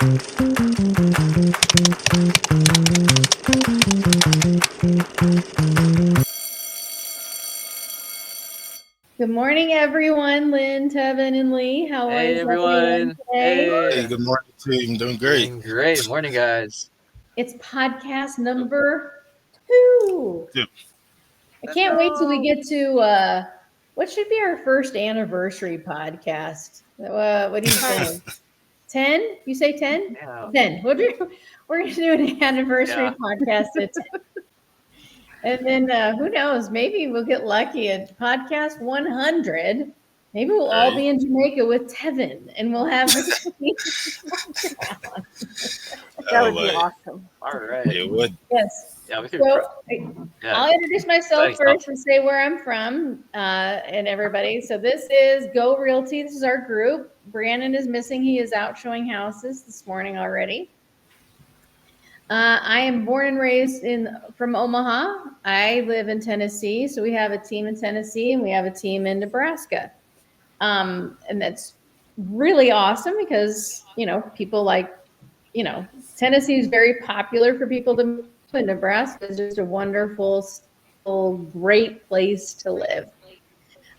Good morning, everyone. Lynn, Tevin, and Lee. How Hey is everyone everyone. today? Hey, Hey. good morning team. Doing great. Doing great. Morning guys. It's podcast number 2. Yep. I can't wait till we get to what should be our first anniversary podcast. What do you think? 10? You say 10? Yeah. 10. We're going to do an anniversary Yeah. podcast at 10. And then who knows? Maybe we'll get lucky at podcast 100. Maybe we'll all Right. be in Jamaica with Tevin, and we'll have this. That Oh would be boy. awesome. All right. It would. Yes. Yeah, we could So yeah. I'll introduce myself Exciting stuff. first and say where I'm from and everybody. So this is Go Realty. This is our group. Brandon is missing. He is out showing houses this morning already. I am born and raised from Omaha. I live in Tennessee. So we have a team in Tennessee and we have a team in Nebraska. And that's really awesome because, people like, Tennessee is very popular for people to move, and Nebraska is just a wonderful, great place to live.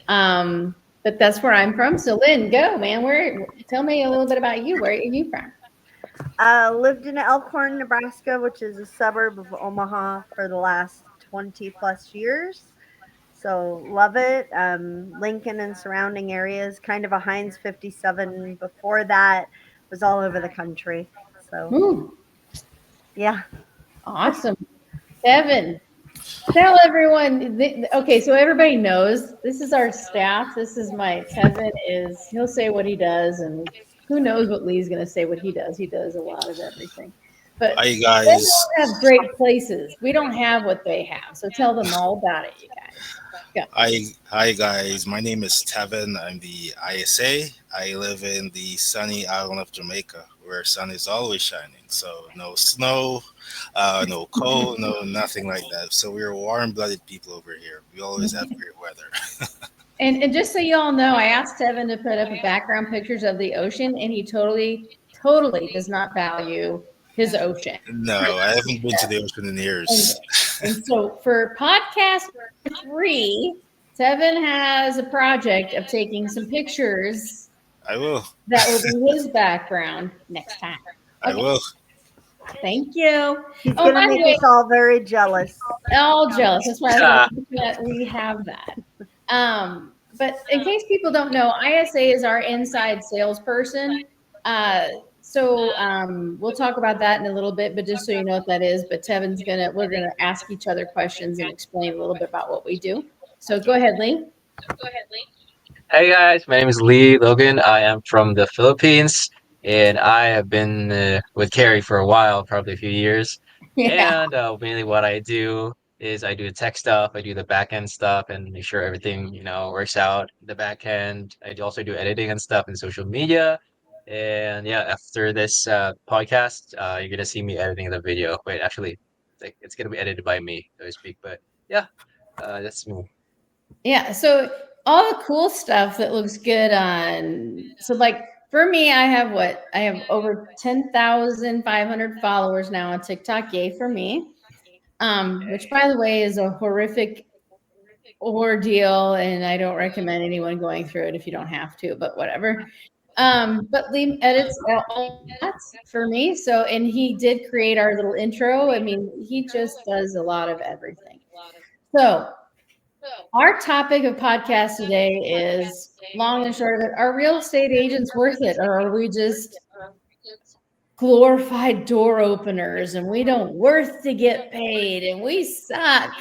But that's where I'm from. So Lynn, go, man. Tell me a little bit about you. Where are you from? Lived in Elkhorn, Nebraska, which is a suburb of Omaha for the last 20 plus years. So love it. Lincoln and surrounding areas, kind of a Heinz 57. Before that was all over the country. So Ooh, yeah. awesome. Kevin, tell everyone. Okay, so everybody knows this is our staff. This is he'll say what he does, and who knows what Lee's going to say what he does. He does a lot of everything. But Hi they guys. all have great places. We don't have what they have. So tell them all about it, you guys. Go. Hi guys. My name is Tevin. I'm the ISA. I live in the sunny island of Jamaica where sun is always shining. So no snow, no cold, no nothing like that. So we're warm-blooded people over here. We always have great weather. And just so you all know, I asked Tevin to put up background pictures of the ocean, and he totally does not value his ocean. No, I haven't been to the ocean in And, years. and so for podcast 3, Tevin has a project of taking some pictures I will. that will be his background next time. I Okay, will. thank you. He's Oh, going to by the make way, us all very jealous. all jealous. That's why I was Yeah. like, that we have that. But in case people don't know, ISA is our inside salesperson. We'll talk about that in a little bit, but just so you know what that is. But we're gonna ask each other questions and explain a little bit about what we do. So go ahead, Lee. Hey guys, my name is Lee Logan. I am from the Philippines and I have been with Carrie for a while, probably a few years. Yeah. And mainly what I do is I do the tech stuff, I do the back end stuff and make sure everything, works out the back end. Also do editing and stuff in social media. And yeah, after this podcast, you're gonna see me editing the video. Wait, actually, it's gonna be edited by me, so to speak. But yeah, that's me. Yeah. So all the cool stuff that looks good like for me, I have over 10,500 followers now on TikTok. Yay for me. Which by the way is a horrific ordeal, and I don't recommend anyone going through it if you don't have to, but whatever. But Liam edits all that for me. So, and he did create our little intro. I mean, he just does a lot of everything. So, our topic of podcast today is long and short of it: are real estate agents worth it, or are we just glorified door openers and we don't worth to get paid and we suck?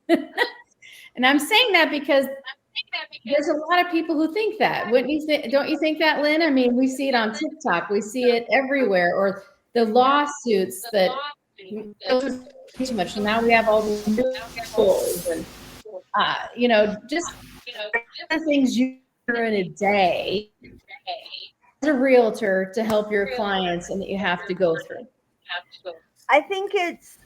And I'm saying that because there's a lot of people who think that. Wouldn't you think? Don't you think that, Lynn? I mean, we see it on TikTok, we see it everywhere, or the lawsuits that too much. And now we have all these rules and just things you do in a day as a realtor to help your clients and that you have to go through. I think it's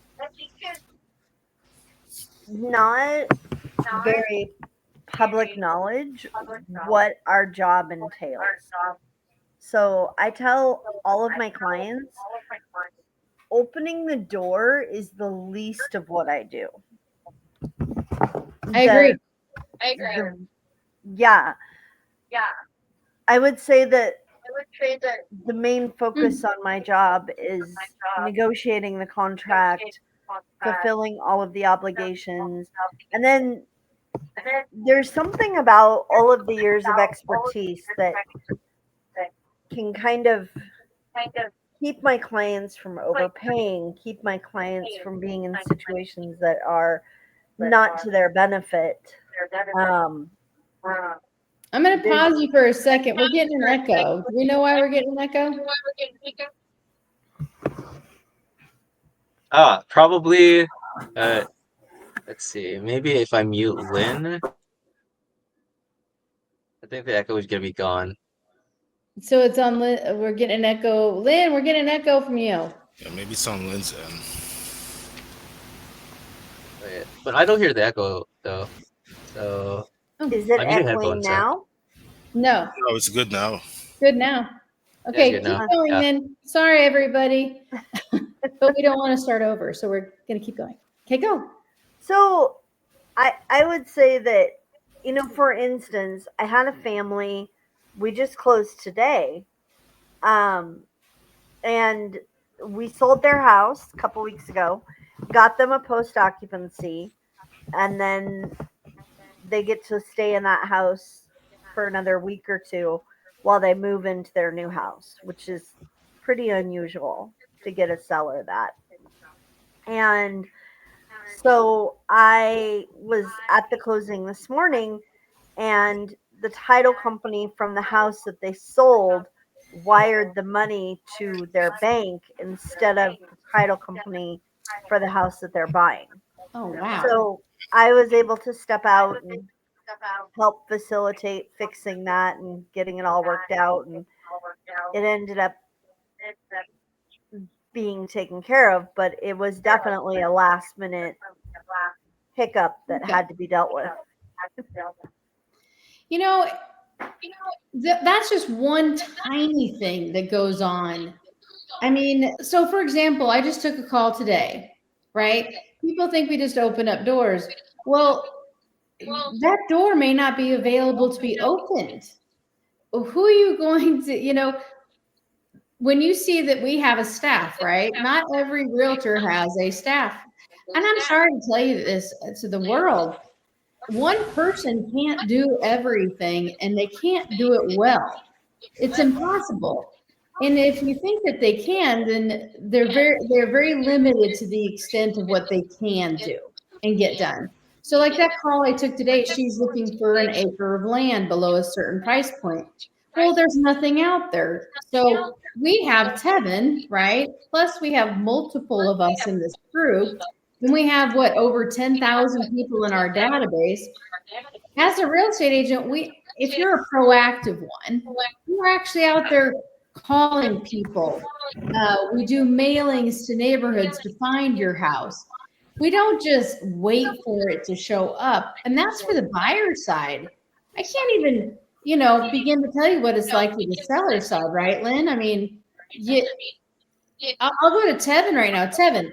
not very public knowledge what our job entails. So I tell all of my clients opening the door is the least of what I do. I The agree. the yeah, I would say that the main focus on my job is negotiating the contract, fulfilling all of the obligations, and then there's something about all of the years of expertise that can kind of keep my clients from overpaying, keep my clients from being in situations that are not to their benefit. Um, I'm going to there's pause you for a second. We're getting an echo. Do we know why we're getting an echo? Probably. Uh, let's see. Maybe if I mute Lynn, I think the echo is gonna be gone. So it's on. We're getting an echo. Lynn, we're getting an echo from you. Yeah, maybe it's on Lynn's end. But I don't hear the echo though. So Oh, is it I'm using echoing headphones. So now? no. No, it's good now. Good now. yeah, it's Okay, good keep now. Uh, going Yeah. then. Sorry, everybody. But we don't want to start over, so we're going to keep going. Okay, go. So I would say that, for instance, I had a family. We just closed today, um, and we sold their house a couple weeks ago. Got them a post occupancy, and then they get to stay in that house for another week or two while they move into their new house, which is pretty unusual to get a seller that. And so I was at the closing this morning, and the title company from the house that they sold wired the money to their bank instead of the title company for the house that they're buying. Oh, wow. So I was able to step out and help facilitate fixing that and getting it all worked out, and it ended up being taken care of, but it was definitely a last minute hiccup that Okay. had to be dealt with. You know, that's just one tiny thing that goes on. I mean, so for example, I just took a call today, right? People think we just open up doors. Well, that door may not be available to be opened. Who are you going to, when you see that we have a staff, right? Not every realtor has a staff. And I'm sorry to tell you this to the world. One person can't do everything and they can't do it well. It's impossible. And if you think that they can, then they're very limited to the extent of what they can do and get done. So like that call I took today, she's looking for an acre of land below a certain price point. Well, there's nothing out there. So we have Tevin, right? Plus we have multiple of us in this group. And we have what, over 10,000 people in our database. As a real estate agent, if you're a proactive one, you're actually out there calling people. We do mailings to neighborhoods to find your house. We don't just wait for it to show up. And that's for the buyer side. I can't even, begin to tell you what it's like for the seller side, right, Lynn? I mean, I'll go to Tevin right now. Tevin,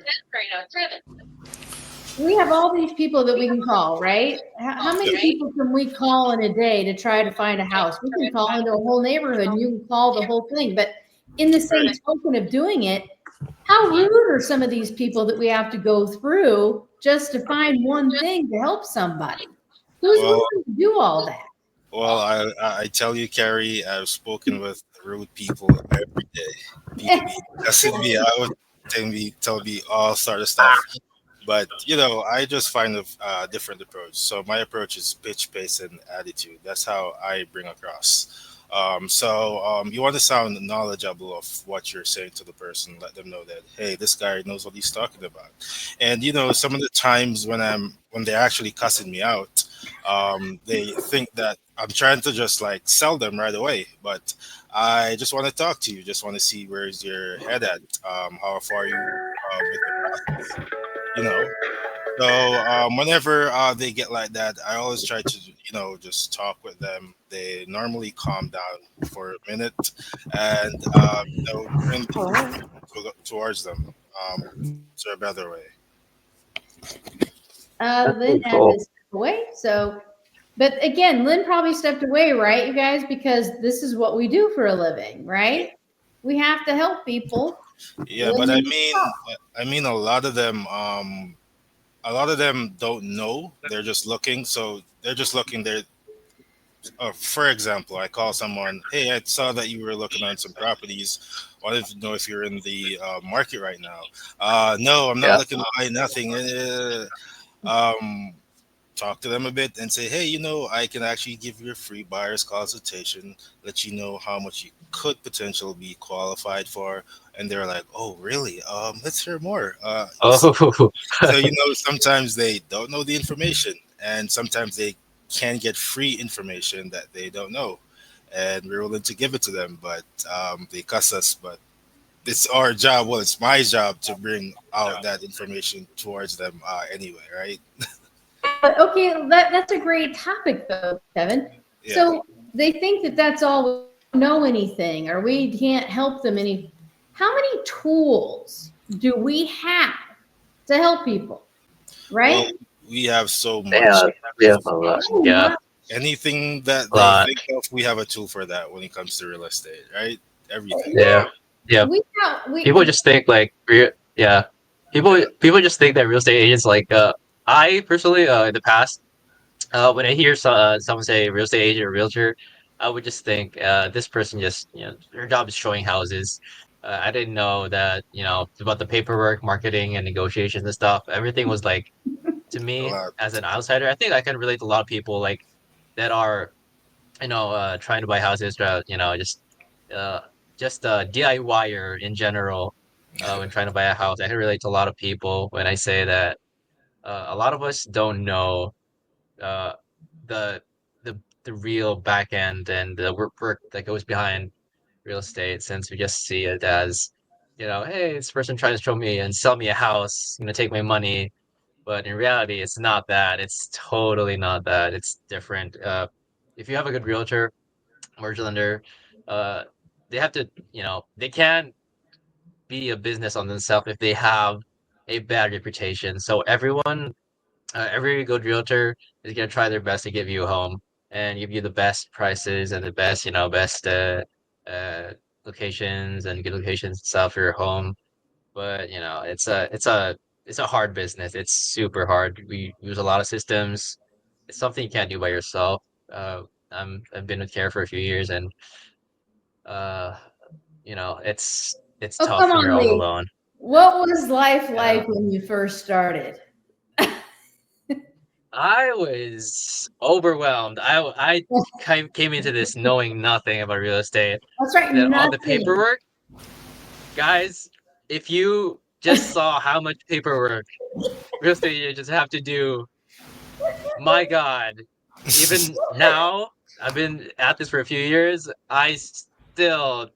we have all these people that we can call, right? How Yep. many people can we call in a day to try to find a house? We can call into a whole neighborhood and you can call the whole thing. But in the same token of doing it, how rude are some of these people that we have to go through just to find one thing to help somebody? Who's Well, willing to do all that? well, I tell you, Carrie, I've spoken with rude people every day. People be cussing me out, tell me all sort of stuff. But I just find a different approach. So my approach is pitch, pace, and attitude. That's how I bring across. You want to sound knowledgeable of what you're saying to the person. Let them know that, hey, this guy knows what he's talking about. And some of the times when they're actually cussing me out, they think that I'm trying to just like sell them right away. But I just want to talk to you. Just want to see where's your head at. How far you with the process. You know So whenever they get like that, I always try to just talk with them. They normally calm down for a minute, and turn the Oh, information towards them to a better way. That's Lynn pretty had cool. to step away. So, but again, Lynn probably stepped away, right, you guys? Because this is what we do for a living, right? We have to help people. Yeah, but Lynn, I mean, a lot of them don't know. They're just looking. So they're just looking. For example, I call someone, hey, I saw that you were looking on some properties. Wanted to know if you're in the market right now. No, I'm not Yeah. looking to buy nothing. Um, talk to them a bit and say, hey, I can actually give you a free buyer's consultation, let you know how much you could potentially be qualified for. And they're like, oh, really? Let's hear more. Oh, So, sometimes they don't know the information, and sometimes they can get free information that they don't know. And we're willing to give it to them, but they cuss us. But it's our job. Well, it's my job to bring out that information towards them anyway, right? but okay, that's a great topic though, Kevin. Yeah. So they think that that's all, we don't know anything or we can't help them any. How many tools do we have to help people, Well, right? we have so much. yeah, we have a lot. Oh Yeah, my, Anything that a they lot. think of, we have a tool for that when it comes to real estate, right? Everything. yeah, Yeah, yeah. we have, People just think like, yeah. People just think that real estate agents like. I personally, in the past, when I hear someone say real estate agent or realtor, I would just think this person just their job is showing houses. I didn't know that about the paperwork, marketing, and negotiations and stuff. Everything was like to A me lot. as an outsider. I think I can relate to a lot of people like that are trying to buy houses, uh, DIYer in general. When trying to buy a house, I can relate to a lot of people when I say that a lot of us don't know uh, the the real back end and the work that goes behind real estate, since we just see it as, hey, this person trying to show me and sell me a house, take my money. But in reality, it's not that. It's totally not that. It's different. If you have a good realtor, mortgage lender, uh, they have to, they can be a business on themselves if they have a bad reputation. So every good realtor is gonna try their best to give you a home and give you the best prices and the best, best uh locations and good locations and stuff for your home. But it's a hard business. It's super hard. We use a lot of systems. It's something you can't do by yourself. Uh, I've been with Care for a few years, and uh, it's oh tough come when you're on, all Lee. alone. What was life Yeah. like when you first started? I was overwhelmed. I came into this knowing nothing about real estate. That's right, That all the nothing. paperwork, guys, if you just saw how much paperwork real estate agents have to do, my God, even now, I've been at this for a few years, I still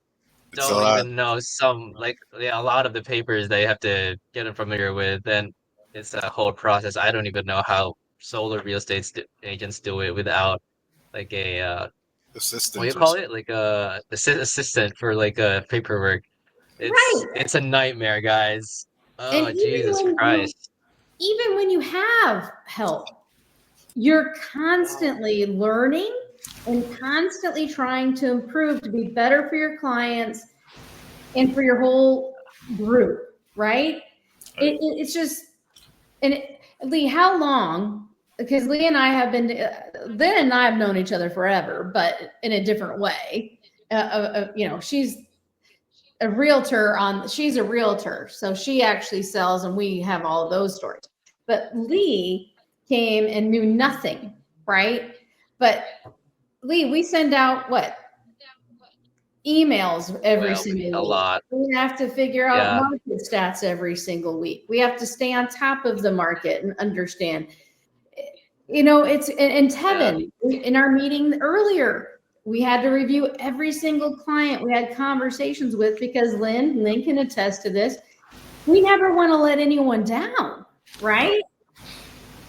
It's a don't lot. even know some, like, yeah, a lot of the papers they have to get them familiar with, and it's a whole process. I don't even know how solar real estate agents do it without like a what do you Assistant or call something. it? Like a assistant for like paperwork. Right. It's a nightmare, guys. And Oh, Jesus Christ. even when you have help, you're constantly learning and constantly trying to improve to be better for your clients and for your whole group, right? Right. It's just, and Lee, how long? Because Lee and I have been, Lynn and I have known each other forever, but in a different way. She's she's a realtor, so she actually sells, and we have all of those stories. But Lee came and knew nothing, right? But Lee, we send out what, emails every Well, single a week. lot. We have to figure out Yeah, market stats every single week. We have to stay on top of the market and understand. It's and yeah. Tevin, in our meeting earlier, we had to review every single client we had conversations with, because Lynn can attest to this. We never want to let anyone down, No. right?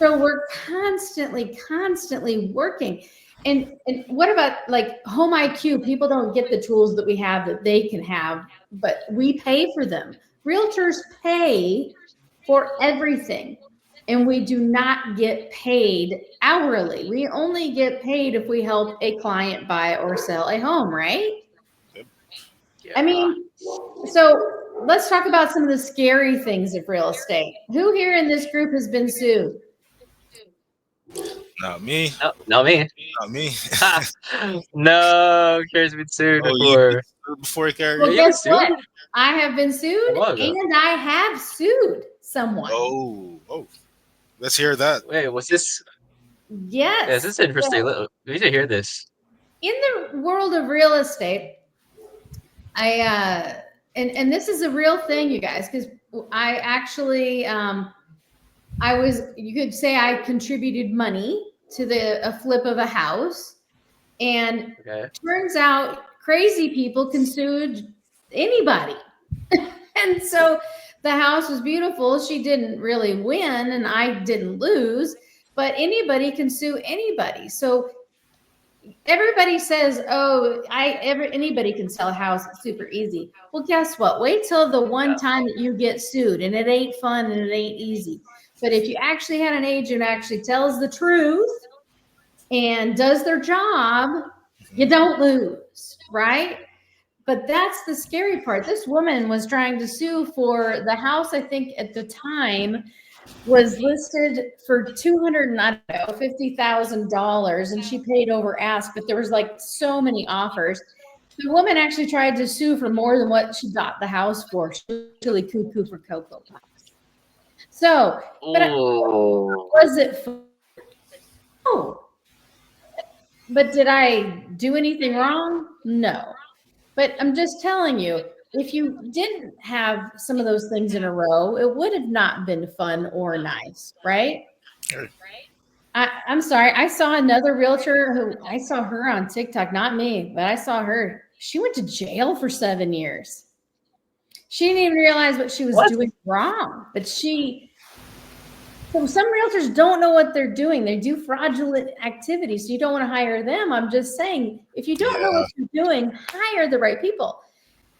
So we're constantly working. And what about like home IQ? People don't get the tools that we have that they can have, but we pay for them. Realtors pay for everything, and we do not get paid hourly. We only get paid if we help a client buy or sell a home, right? Yep. I Yeah. mean, so let's talk about some of the scary things of real estate. Who here in this group has been sued? Not me. No, not me. Not me. Ha! No, Carrie's been sued Oh, you before. before Yeah, Well, Carrie? you've been guess sued what? I have been a sued while ago. and I have sued someone. Oh. Let's hear that. Wait, was this? Yeah, this Yes. is interesting. So We need to hear this. in the world of real estate, and this is a real thing, you guys, because I actually I was, you could say I contributed money to a flip of a house, and Okay. turns out crazy people can sue anybody. And so the house was beautiful. She didn't really win and I didn't lose, but anybody can sue anybody. So everybody says, "Oh, anybody can sell a house. It's super easy." Well, guess what? Wait till the one Yeah. time that you get sued, and it ain't fun and it ain't easy. But if you actually had an agent who actually tells the truth and does their job, you don't lose, right? But that's the scary part. This woman was trying to sue for the house, I think at the time was listed for 200, I don't know, $50,000, and she paid over ask, but there was like so many offers. The woman actually tried to sue for more than what she got the house for. She was really cuckoo for Cocoa Puffs. So, but Oh. was it fun? No. But did I do anything wrong? No. But I'm just telling you, if you didn't have some of those things in a row, it would have not been fun or nice, right? Sure. I'm sorry. I saw another realtor who I saw her on TikTok, not me, but I saw her. She went to jail for 7 years. She didn't even realize what she was What? doing wrong, but so some realtors don't know what they're doing. They do fraudulent activities. So you don't want to hire them. I'm just saying, if you don't know Yeah. what you're doing, hire the right people.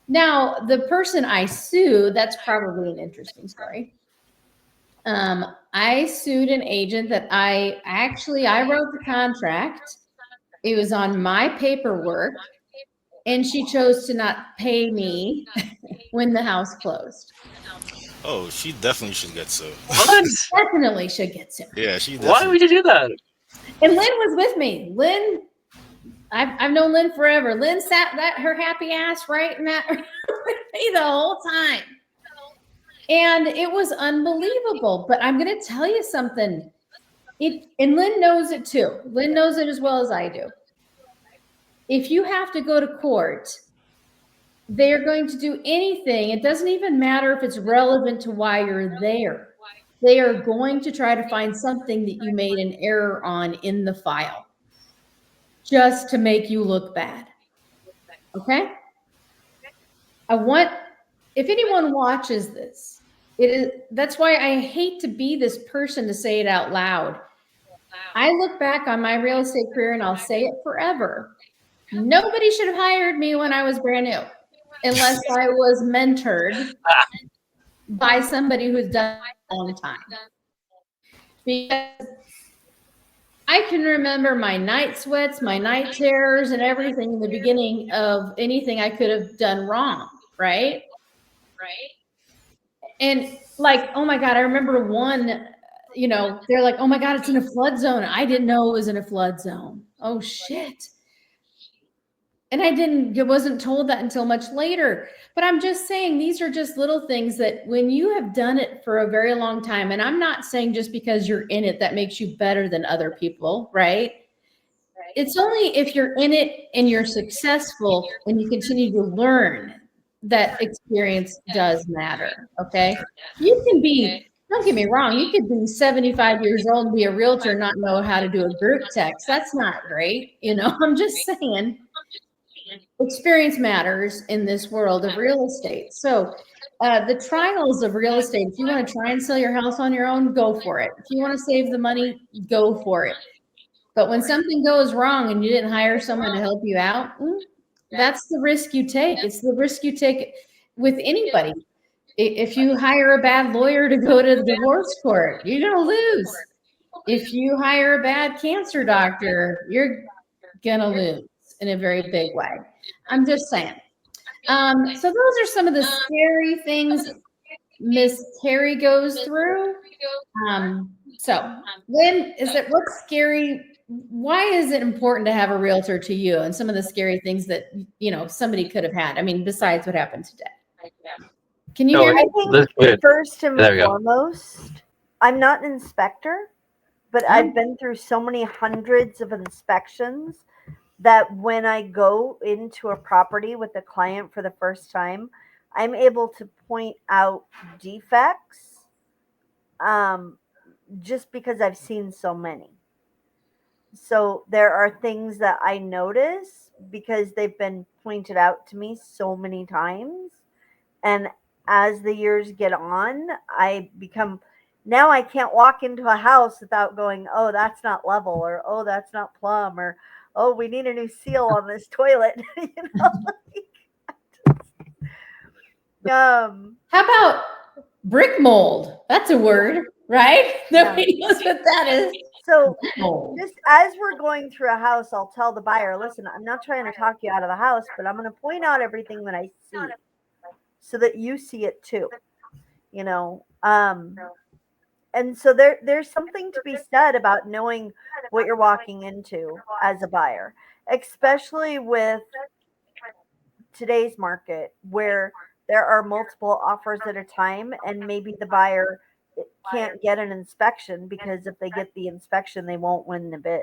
Now, the person I sued, that's probably an interesting story. I sued an agent that I wrote the contract. It was on my paperwork, and she chose to not pay me when the house closed. Oh, she definitely should get sued. What? Definitely should get sued. Yeah, she Why definitely. would you do that? And Lynn was with me. Lynn, I've known Lynn forever. Lynn sat her happy ass right in that with me the whole time. And it was unbelievable. But I'm going to tell you something. And Lynn knows it too. Lynn knows it as well as I do. If you have to go to court, they're going to do anything. It doesn't even matter if it's relevant to why you're there. They are going to try to find something that you made an error on in the file just to make you look bad. Okay? If anyone watches this, that's why I hate to be this person to say it out loud. I look back on my real estate career and I'll say it forever. Nobody should have hired me when I was brand new unless I was mentored by somebody who's done it a long time. Because I can remember my night sweats, my night terrors, and everything in the beginning of anything I could have done wrong, right? And like, oh my God, I remember one, they're like, oh my God, it's in a flood zone. I didn't know it was in a flood zone. Oh shit. And I wasn't told that until much later. But I'm just saying, these are just little things that when you have done it for a very long time, and I'm not saying just because you're in it, that makes you better than other people, right? It's only if you're in it and you're successful and you continue to learn that experience does matter. Okay. You can be, don't get me wrong, you could be 75 years old and be a realtor and not know how to do a group text. That's not great. I'm just saying experience matters in this world of real estate. So the trials of real estate. If you want to try and sell your house on your own, go for it. If you want to save the money, go for it. But when something goes wrong and you didn't hire someone to help you out, that's the risk you take. It's the risk you take with anybody. If you hire a bad lawyer to go to the divorce court, you're going to lose. If you hire a bad cancer doctor, you're going to lose in a very big way. I'm just saying. So those are some of the scary things Miss Terry goes through. So Lynn, is it what's scary? Why is it important to have a realtor to you and some of the scary things that somebody could have had? I mean, besides what happened today. Can you No, hear I me? think that's good. first and There we go. foremost, I'm not an inspector, but I've been through so many hundreds of inspections that when I go into a property with a client for the first time, I'm able to point out defects um, just because I've seen so many. So there are things that I notice because they've been pointed out to me so many times. And as the years get on, I become now I can't walk into a house without going, oh, that's not level, or oh, that's not plumb, or oh, we need a new seal on this toilet. How about brick mold? That's a word, right? Yeah. Nobody knows what that is. So Mold. just as we're going through a house, I'll tell the buyer, listen, I'm not trying to talk you out of the house, but I'm going to point out everything that I see so that you see it too. You know, and so there's something to be said about knowing what you're walking into as a buyer, especially with today's market where there are multiple offers at a time and maybe the buyer can't get an inspection because if they get the inspection they won't win the bid.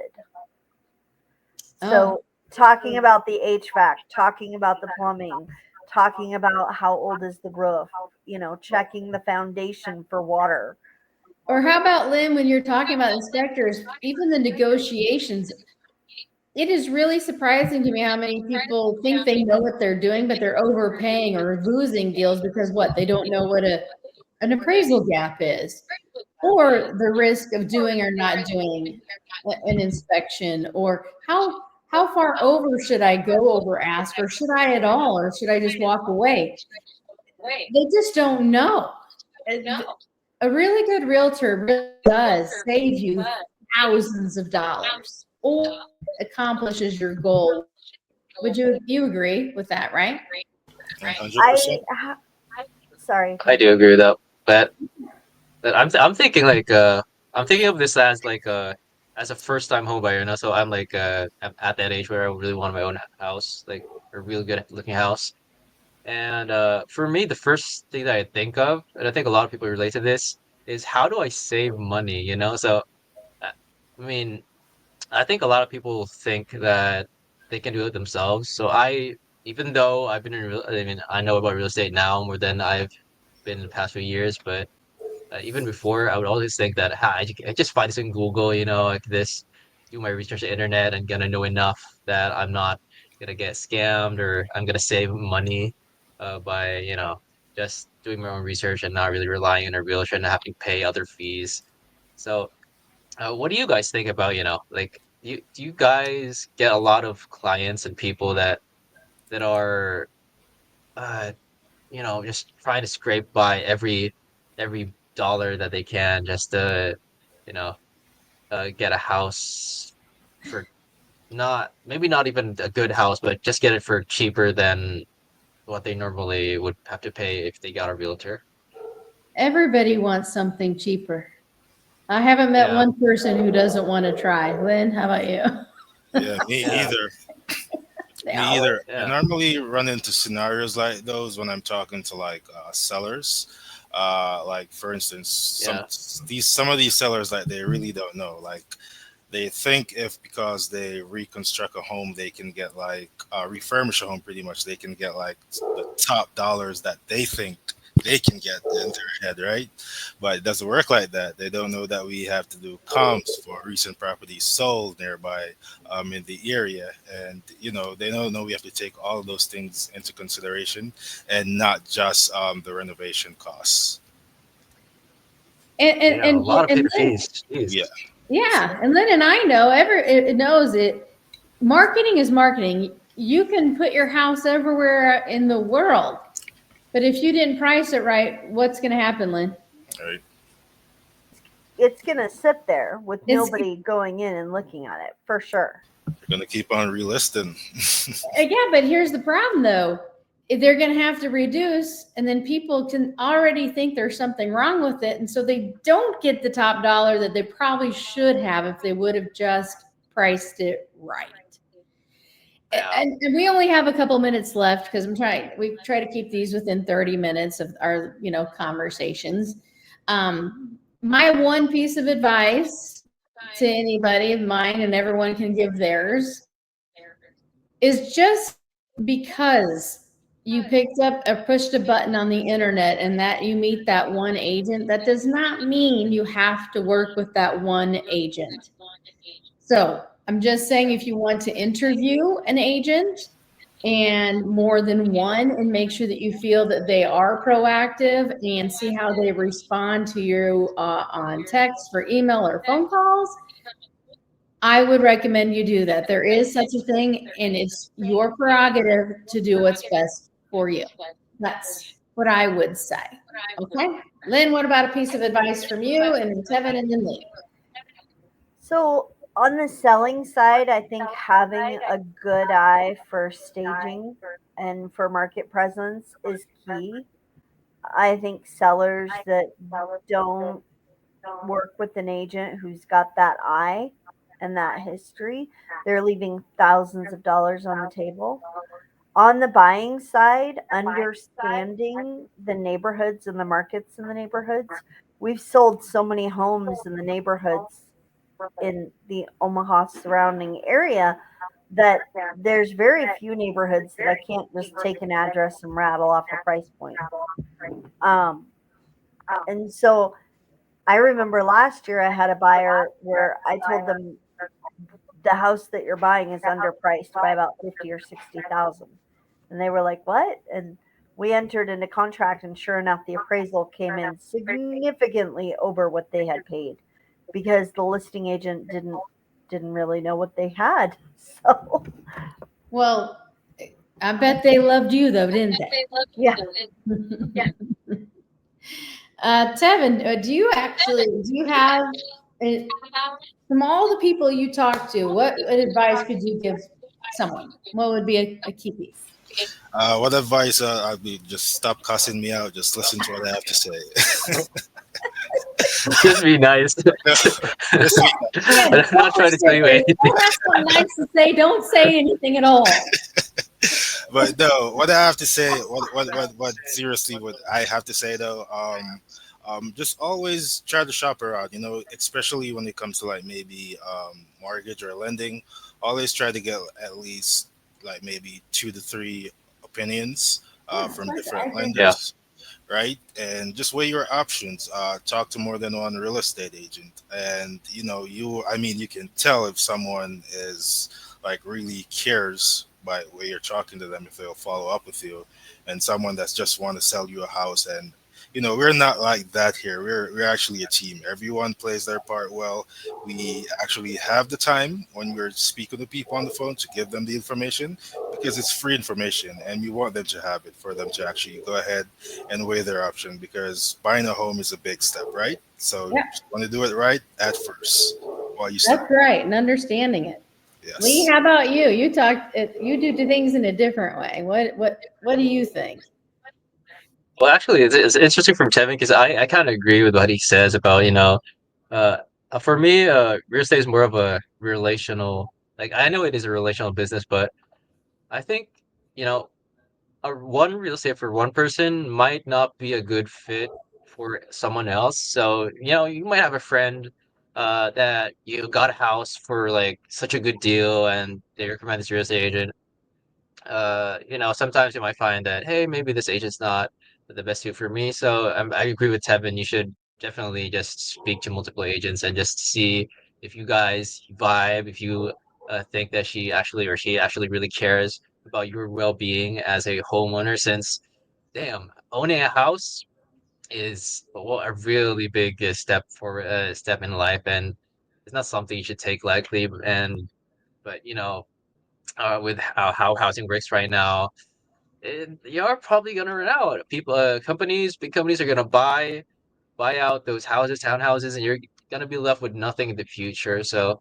Oh, So talking about the HVAC, talking about the plumbing, talking about how old is the roof, checking the foundation for water. or how about Lynn, when you're talking about inspectors, even the negotiations, it is really surprising to me how many people think they know what they're doing, but they're overpaying or losing deals because what? They don't know what an appraisal gap is, or the risk of doing or not doing an inspection, or how far over should I go over ask, or should I at all, or should I just walk away? They just don't know. A really good realtor really does save you thousands of dollars or accomplishes your goal. You agree with that, right? 100%. Sorry, I Tim. do agree with that. But I'm thinking like I'm thinking of this as like as a first time home buyer, so I'm like I'm at that age where I really want my own house, like a really good looking house. And for me, the first thing that I think of, and I think a lot of people relate to this, is how do I save money, So uh, I mean, I think a lot of people think that they can do it themselves. So even though I've been in I mean, I know about real estate now more than I've been in the past few years, but even before, I would always think that I just find this in Google, like this, do my research on the internet and gonna know enough that I'm not gonna get scammed or I'm gonna save money by, just doing my own research and not really relying on a realtor and not having to pay other fees. So, what do you guys think about, like, do you guys get a lot of clients and people that are uh, just trying to scrape by every dollar that they can just to, you know, get a house for not maybe not even a good house, but just get it for cheaper than what they normally would have to pay if they got a realtor. Everybody wants something cheaper. I haven't met Yeah, one person who doesn't want to try. Lynn, how about you? Yeah, me yeah, either. They Me always. either. I yeah, normally run into scenarios like those when I'm talking to like sellers. Like for instance, yeah. some of these sellers like they really don't know. Like they think if because they reconstruct a home, they can get like refurbish a home pretty much. They can get like the top dollars that they think they can get in their head, right? But it doesn't work like that. They don't know that we have to do comps for recent properties sold nearby in the area. And, they don't know we have to take all of those things into consideration and not just the renovation costs. And and Yeah, a and, lot of and hidden Lynn, fees. Jeez. Yeah. yeah, and Lynn and I know it knows it. Marketing is marketing. You can put your house everywhere in the world, but if you didn't price it right, what's going to happen, Lynn? Right. It's going to sit there with It's nobody going in and looking at it for sure. We're going to keep on relisting. Yeah, but here's the problem though. They're going to have to reduce, and then people can already think there's something wrong with it. And so they don't get the top dollar that they probably should have if they would have just priced it right. Yeah. And we only have a couple minutes left because we try to keep these within 30 minutes of our, conversations. My one piece of advice to anybody of mine, and everyone can give theirs, is just because you picked up or pushed a button on the internet and that you meet that one agent, that does not mean you have to work with that one agent. So I'm just saying, if you want to interview an agent and more than one, and make sure that you feel that they are proactive and see how they respond to you on text or email or phone calls, I would recommend you do that. There is such a thing, and it's your prerogative to do what's best for you. That's what I would say. Okay. Lynn, what about a piece of advice from you, and then Tevin, and then Lee? So, on the selling side, I think having a good eye for staging and for market presence is key. I think sellers that don't work with an agent who's got that eye and that history, they're leaving thousands of dollars on the table. On the buying side, understanding the neighborhoods and the markets in the neighborhoods, we've sold so many homes in the neighborhoods in the Omaha surrounding area that there's very few neighborhoods that I can't just take an address and rattle off a price point. Um, and so I remember last year I had a buyer where I told them the house that you're buying is underpriced by about 50 or 60,000. And they were like, "What?" And we entered into contract, and sure enough the appraisal came in significantly over what they had paid because the listing agent didn't really know what they had. So, Well, I bet they loved you though, didn't they? yeah. Tevin, do you have, uh, from all the people you talk to, what advice could you give someone? What would be a key piece? What advice? I'd be just stop cussing me out. Just listen to what I have to say. Just be nice. Just be Yeah, I'm not trying to tell you if you anything. don't have something nice to say, don't say anything at all. But no, what I have to say, what seriously, what I have to say though, just always try to shop around. Especially when it comes to like maybe mortgage or lending. Always try to get at least like maybe 2 to 3 opinions Yeah, from I different agree. Yeah. lenders, right? And just weigh your options. Talk to more than one real estate agent, and I mean, you can tell if someone is like really cares by the way you're talking to them, if they'll follow up with you, and someone that's just want to sell you a house. And we're not like that here. We're actually a team. Everyone plays their part well. We actually have the time when we're speaking to people on the phone to give them the information because it's free information, and we want them to have it for them to actually go ahead and weigh their option, because buying a home is a big step, right? So you Yeah, want to do it right at first while you start. that's right. And understanding it. Lee, Yes. how about you? You do things in a different way. What do you think? Well, actually, it's interesting from Tevin because I kind of agree with what he says about, uh, for me, real estate is more of a relational, like, I know it is a relational business, but I think, you know, one real estate for one person might not be a good fit for someone else. So, you might have a friend that you got a house for like such a good deal and they recommend this real estate agent. Sometimes you might find that, hey, maybe this agent's not the best suit for me. So I agree with Tevin. You should definitely just speak to multiple agents and just see if you guys vibe, if you think that she actually really cares about your well-being as a homeowner. Since, damn, owning a house is well, a really big step in life, and it's not something you should take lightly. And but with how housing works right now, you're probably gonna run out. Big companies are gonna buy out those houses, townhouses, and you're gonna be left with nothing in the future. So,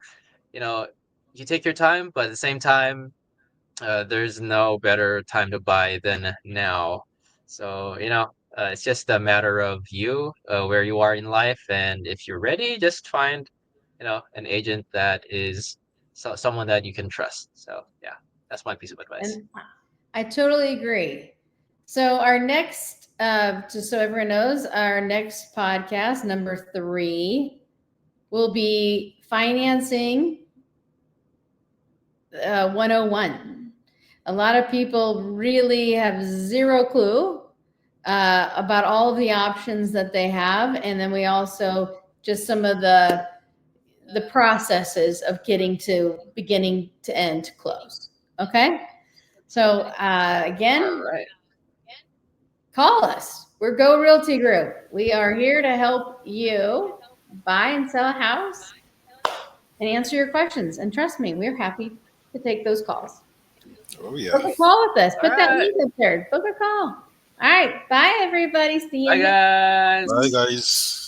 you know, you take your time, but at the same time, there's no better time to buy than now. So, it's just a matter of where you are in life, and if you're ready, just find, an agent that is someone that you can trust. So, yeah, that's my piece of advice. And I totally agree. So our next, just so everyone knows, our next podcast, number 3, will be financing 101. A lot of people really have zero clue about all of the options that they have, and then we also just some of the processes of getting to beginning to end to close. Okay, so All again, right. call us. We're Go Realty Group. We are here to help you buy and sell a house and answer your questions. And trust me, we're happy to take those calls. Oh yeah. Book a call with us. All Put that right. link up there. Book a call. All right. Bye, everybody. See Bye, you next. guys. Bye guys.